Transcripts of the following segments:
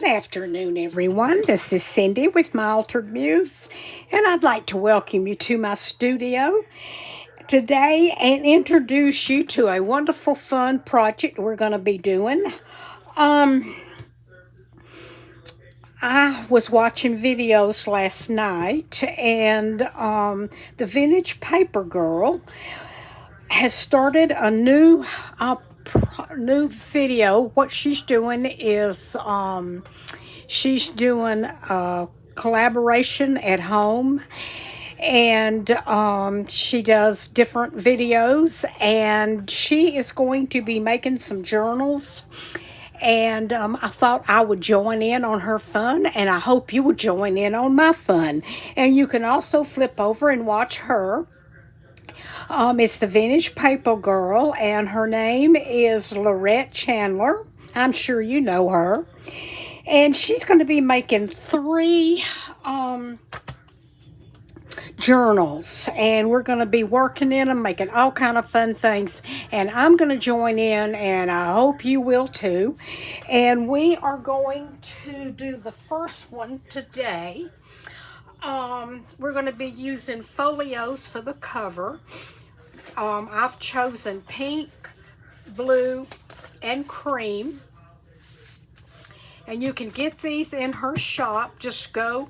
Good afternoon, everyone. This is Cindy with My Altered Muse, and I'd like to welcome you to my studio today and introduce you to a wonderful, fun project we're going to be doing. Um, I was watching videos last night, and the Vintage Paper Girl has started a new video. What she's doing is she's doing a collaboration at home, and she does different videos, and she is going to be making some journals. And I thought I would join in on her fun, and I hope you would join in on my fun. And you can also flip over and watch her. It's the Vintage Paper Girl, and her name is Lorette Chandler. I'm sure you know her. And she's going to be making three journals, and we're going to be working in them, making all kind of fun things, and I'm going to join in, and I hope you will too. And we are going to do the first one today. We're going to be using folios for the cover. I've chosen pink, blue, and cream, and you can get these in her shop. Just go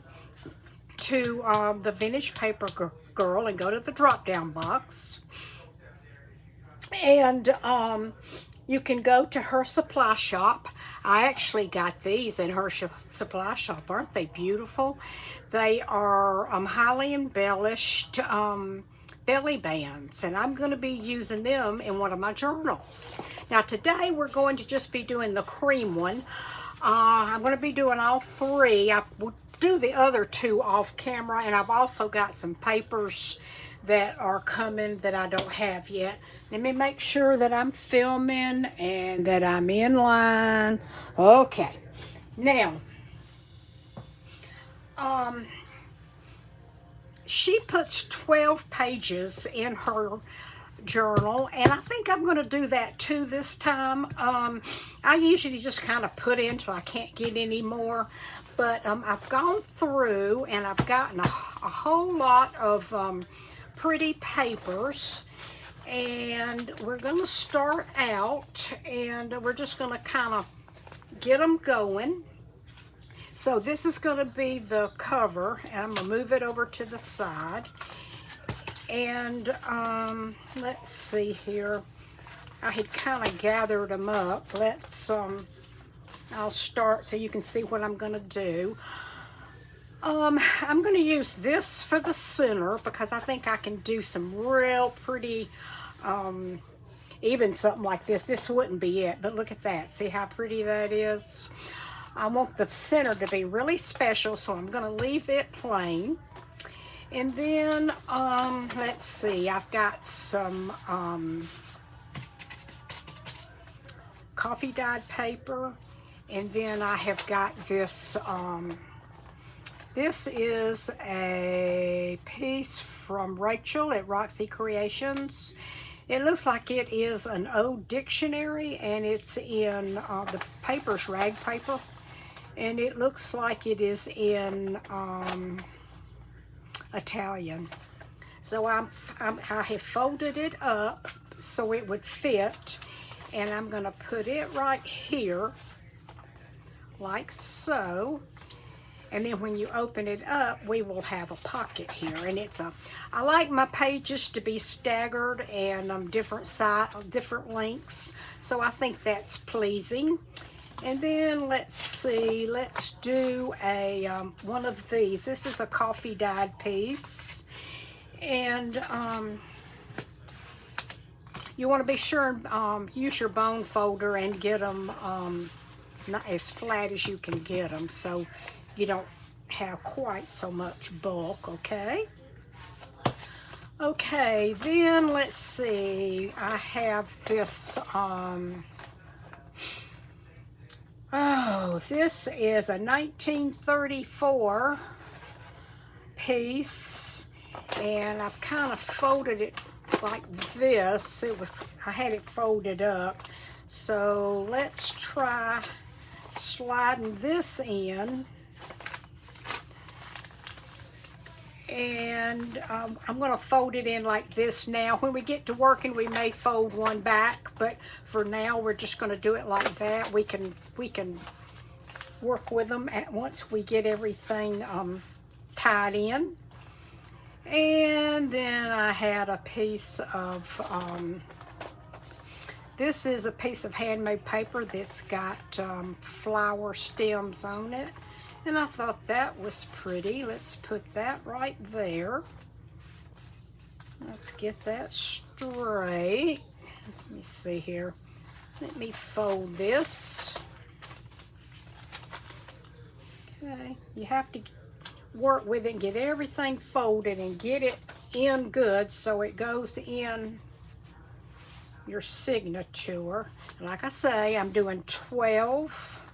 to the Vintage Paper Girl and go to the drop down box, and you can go to her supply shop. I actually got these in her supply shop. Aren't they beautiful? They are highly embellished belly bands, and I'm going to be using them in one of my journals. Now today we're going to just be doing the cream one. I'm going to be doing all three. I will do the other two off camera, and I've also got some papers that are coming that I don't have yet. Let me make sure that I'm filming and that I'm in line. Okay. Now, she puts 12 pages in her journal, and I think I'm going to do that too this time. I usually just kind of put in till I can't get any more, but I've gone through and I've gotten a whole lot of pretty papers, and we're going to start out, and we're just going to kind of get them going. So this is going to be the cover, and I'm going to move it over to the side. And let's see here. I had kind of gathered them up. I'll start so you can see what I'm going to do. I'm going to use this for the center because I think I can do some real pretty, even something like this. This wouldn't be it, but look at that. See how pretty that is? I want the center to be really special, so I'm going to leave it plain. And then, let's see, I've got some coffee dyed paper, and then I have got this, this is a piece from Rachel at Roxy Creations. It looks like it is an old dictionary, and it's in, the paper's rag paper, and it looks like it is in, Italian. So I have folded it up so it would fit, and I'm going to put it right here like so, and then when you open it up we will have a pocket here. And I like my pages to be staggered and different lengths, so I think that's pleasing. And then let's see, let's do a one of these. This is a coffee dyed piece, and you want to be sure and use your bone folder and get them not as flat as you can get them, so you don't have quite so much bulk. Okay, then let's see, I have this this is a 1934 piece, and I've kind of folded it like this. I had it folded up. So let's try sliding this in. And I'm going to fold it in like this now. When we get to working, we may fold one back, but for now, we're just going to do it like that. We can work with them once we get everything tied in. And then I had a piece of, this is a piece of handmade paper that's got flower stems on it. And I thought that was pretty. Let's put that right there. Let's get that straight. Let me see here. Let me fold this. Okay, you have to work with it and get everything folded and get it in good so it goes in your signature. Like I say, I'm doing 12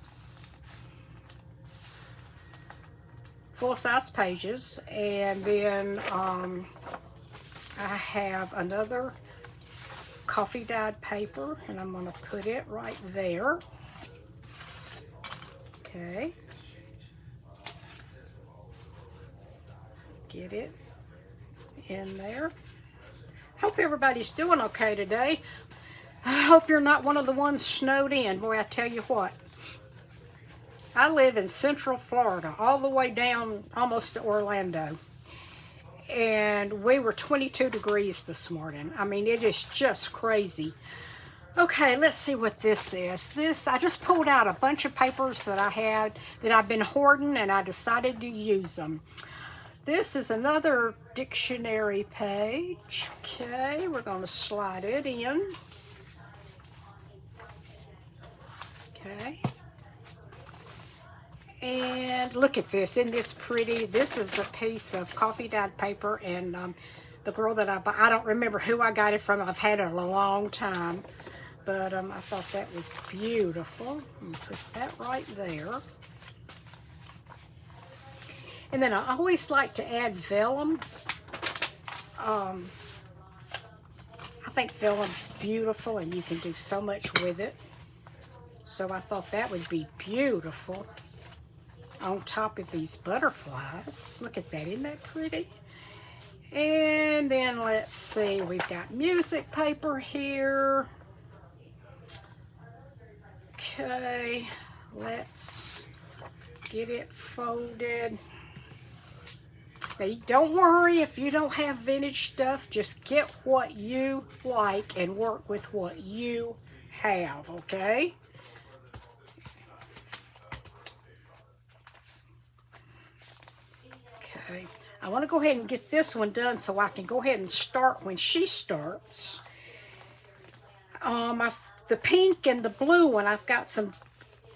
full-size pages, and then I have another coffee dyed paper, and I'm going to put it right there. Okay. Get it in there. Hope everybody's doing okay today. I hope you're not one of the ones snowed in. Boy, I tell you what. I live in Central Florida, all the way down almost to Orlando. And we were 22 degrees this morning. I mean, it is just crazy. Okay, let's see what this is. This, I just pulled out a bunch of papers that I had, that I've been hoarding, and I decided to use them. This is another dictionary page. Okay, we're going to slide it in. Okay. And look at this. Isn't this pretty? This is a piece of coffee dyed paper, and the girl that I don't remember who I got it from. I've had it a long time, but I thought that was beautiful. Put that right there. And then I always like to add vellum. I think vellum's beautiful, and you can do so much with it. So I thought that would be beautiful on top of these butterflies. Look at that, isn't that pretty? And then let's see, we've got music paper here. Okay, let's get it folded. Now, don't worry if you don't have vintage stuff. Just get what you like and work with what you have, okay? Okay, I want to go ahead and get this one done so I can go ahead and start when she starts. The pink and the blue one, I've got some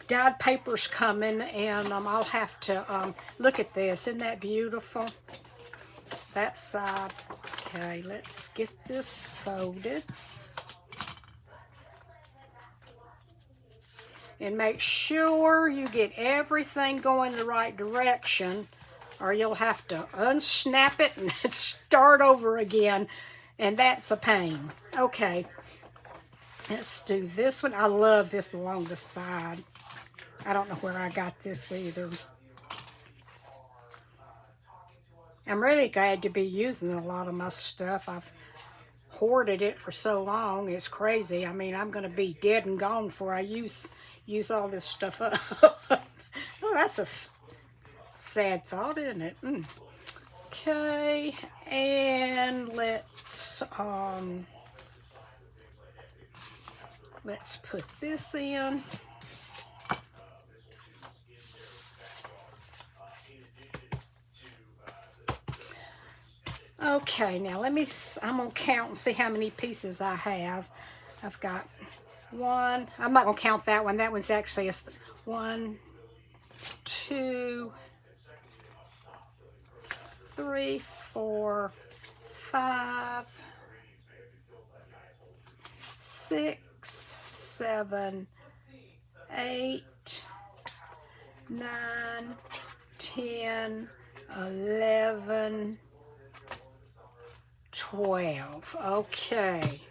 dyed papers coming, and I'll have to look at this. Isn't that beautiful? That side. Okay, let's get this folded. And make sure you get everything going the right direction, or you'll have to unsnap it and start over again, and that's a pain. Okay, let's do this one. I love this along the side. I don't know where I got this either. I'm really glad to be using a lot of my stuff. I've hoarded it for so long. It's crazy. I mean, I'm going to be dead and gone before I use all this stuff up. Oh, that's a sad thought, isn't it? Okay, and let's put this in. Okay, now I'm going to count and see how many pieces I have. I've got one. I'm not going to count that one. That one's actually a 1, 2, 3, 4, 5, 6, 7, 8, 9, 10, 11, 12. Okay.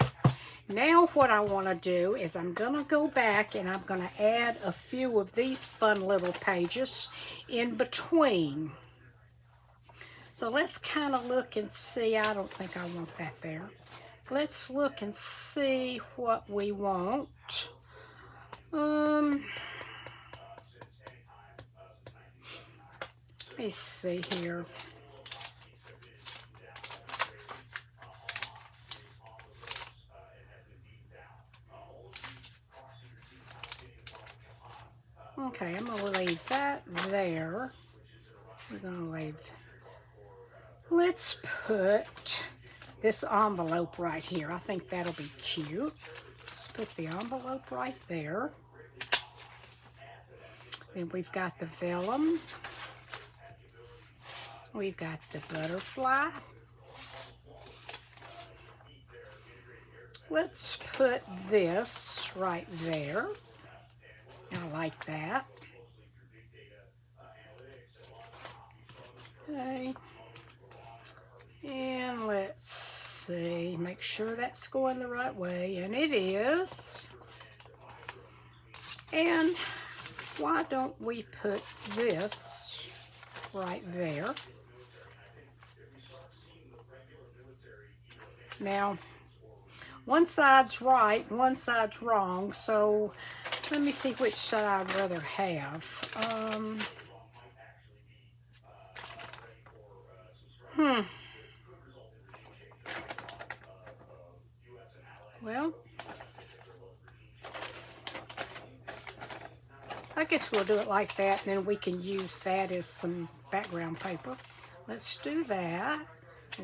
Now what I want to do is I'm going to go back and I'm going to add a few of these fun little pages in between. So let's kind of look and see. I don't think I want that there. Let's look and see what we want. Let me see here. Okay, I'm going to leave that there. We're going to leave. Let's put this envelope right here. I think that'll be cute. Let's put the envelope right there. Then we've got the vellum. We've got the butterfly. Let's put this right there. I like that. Okay. And let's see, make sure that's going the right way, and it is. And why don't we put this right there? Now, one side's right, one side's wrong, so let me see which side I'd rather have. Well, I guess we'll do it like that, and then we can use that as some background paper. Let's do that.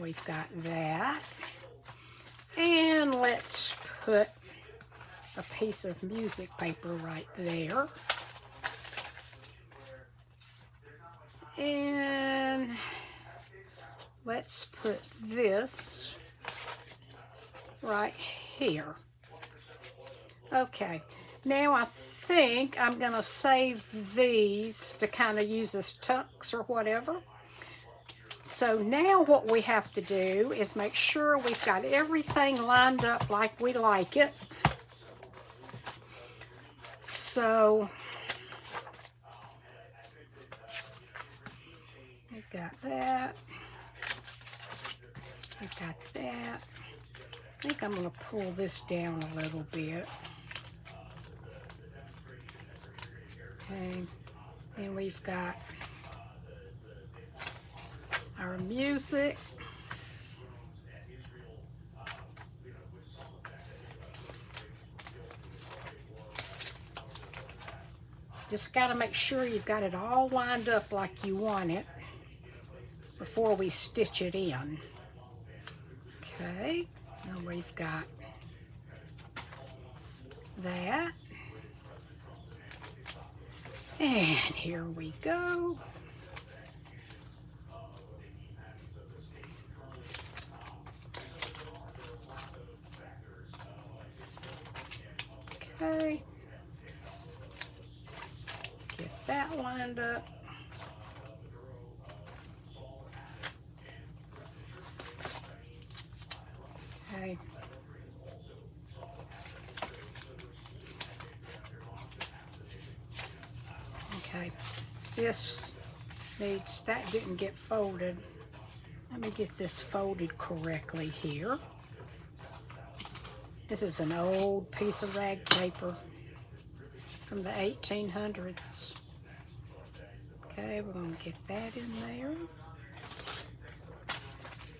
We've got that. And let's put a piece of music paper right there. And let's put this right here. Okay, now I think I'm going to save these to kind of use as tucks or whatever. So now what we have to do is make sure we've got everything lined up like we like it. So we've got that. We've got that. I think I'm going to pull this down a little bit. Okay, and we've got our music. Just got to make sure you've got it all lined up like you want it before we stitch it in. Okay, now we've got that. And here we go. Okay. Get that lined up. Okay. Okay. This needs, that didn't get folded. Let me get this folded correctly here. This is an old piece of rag paper from the 1800s. Okay, we're going to get that in there.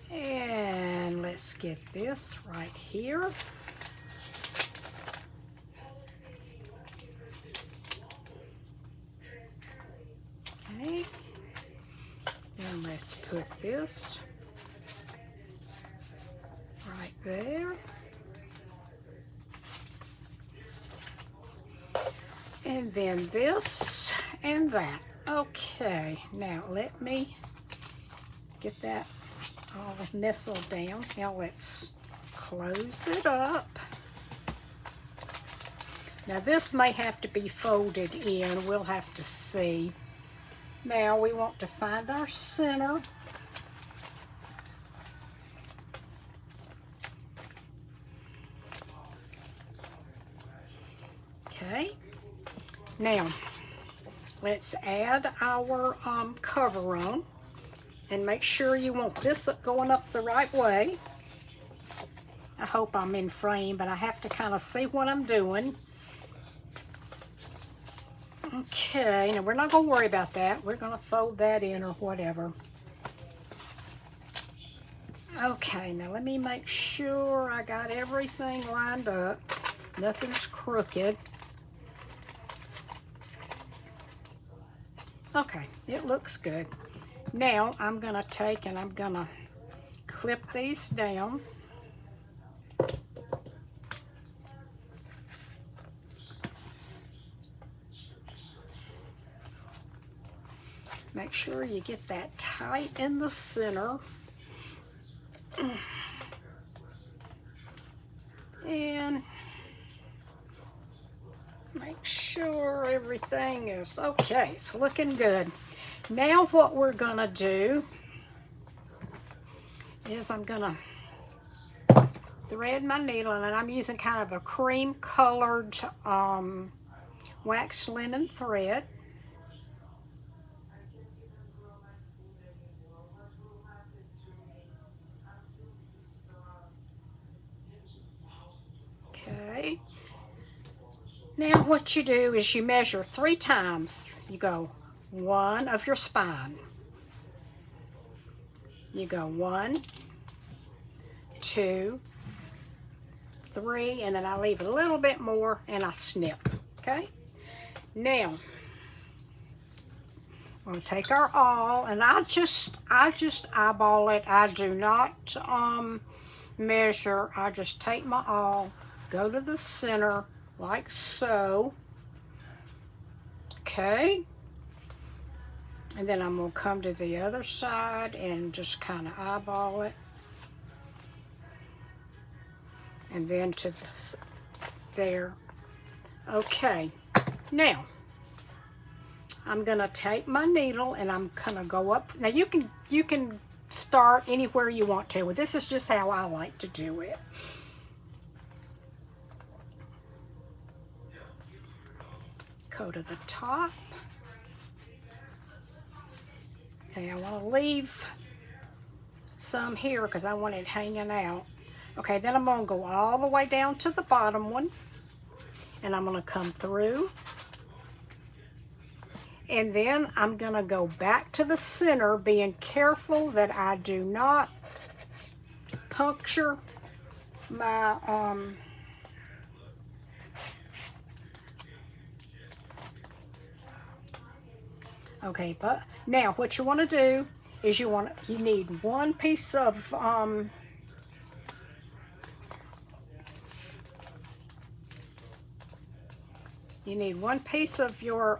And let's get this right here. Okay. Then let's put this right there. And then this and that. Okay, now let me get that all nestled down. Now let's close it up. Now this may have to be folded in. We'll have to see. Now we want to find our center. Okay. Now, let's add our cover on. And make sure you want this going up the right way. I hope I'm in frame, but I have to kind of see what I'm doing. Okay, now we're not going to worry about that. We're going to fold that in or whatever. Okay, now let me make sure I got everything lined up. Nothing's crooked. Okay, it looks good. Now I'm going to take and I'm going to clip these down. Make sure you get that tight in the center. And make sure everything is okay. It's looking good. Now what we're going to do is I'm going to thread my needle, and I'm using kind of a cream colored waxed linen thread. Okay. Now what you do is you measure 3 times. You go 1 of your spine. You go 1, 2, 3, and then I leave a little bit more and I snip. Okay. Now we're going to take our awl, and I just eyeball it. I do not measure. I just take my awl, go to the center like so. Okay. And then I'm going to come to the other side and just kind of eyeball it. And then to there. Okay. Now, I'm going to take my needle and I'm going to go up. Now, you can start anywhere you want to. This is just how I like to do it. Go to the top. Okay, I want to leave some here because I want it hanging out. Okay, then I'm going to go all the way down to the bottom one. And I'm going to come through. And then I'm going to go back to the center, being careful that I do not puncture my okay, but now what you want to do is you need one piece of you need one piece of your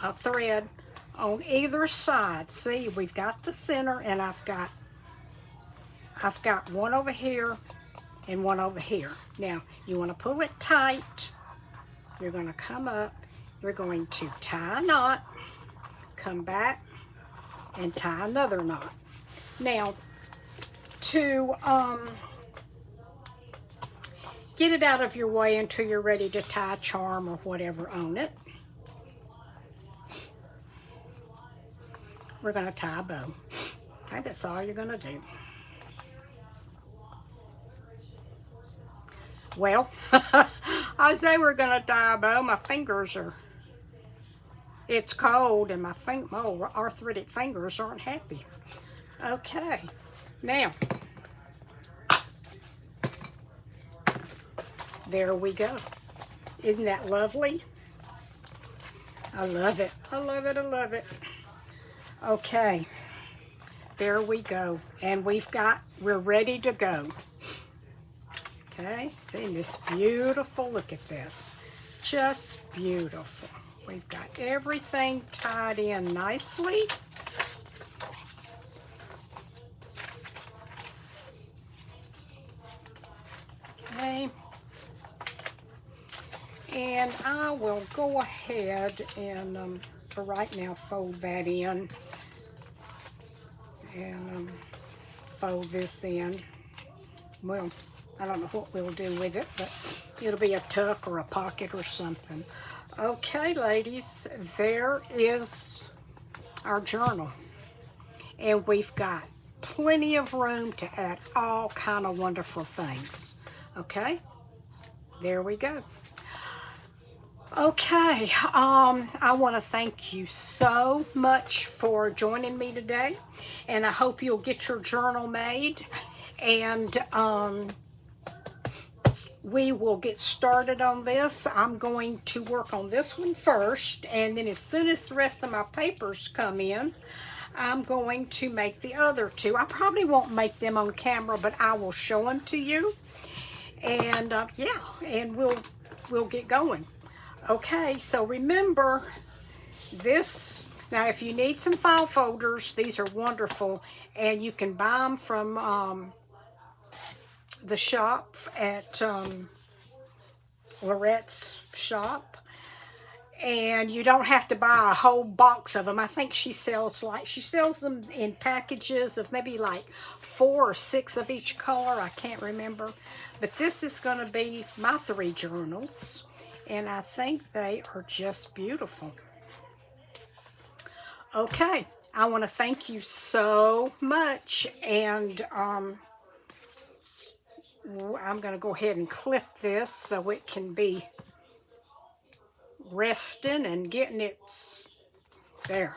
a thread on either side. See, we've got the center, and I've got one over here and one over here. Now, you want to pull it tight. You're going to come up. You're going to tie a knot, come back, and tie another knot. Now, to get it out of your way until you're ready to tie a charm or whatever on it, we're going to tie a bow. Okay, that's all you're going to do. Well, I say we're going to tie a bow. My fingers are, it's cold, and my arthritic fingers aren't happy. Okay, now, there we go. Isn't that lovely? I love it. I love it. I love it. Okay, there we go. And we're ready to go. Okay, see this beautiful, look at this. Just beautiful. We've got everything tied in nicely. Okay. And I will go ahead and, for right now, fold that in. And fold this in. well, I don't know what we'll do with it, but it'll be a tuck or a pocket or something. Okay, ladies, there is our journal. And we've got plenty of room to add all kind of wonderful things. Okay, there we go. Okay, I want to thank you so much for joining me today, and I hope you'll get your journal made, and we will get started on this. I'm going to work on this one first, and then as soon as the rest of my papers come in, I'm going to make the other two. I probably won't make them on camera, but I will show them to you, and yeah, and we'll get going. Okay, so remember this. Now, if you need some file folders, these are wonderful, and you can buy them from the shop at Lorette's shop, and you don't have to buy a whole box of them. I think she sells them in packages of maybe like 4 or 6 of each color. I can't remember, but this is going to be my 3 journals, and I think they are just beautiful. Okay, I want to thank you so much, and I'm going to go ahead and clip this so it can be resting and getting it there.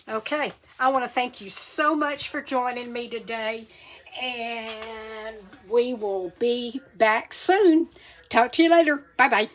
Okay, I want to thank you so much for joining me today, and we will be back soon. Talk to you later. Bye-bye.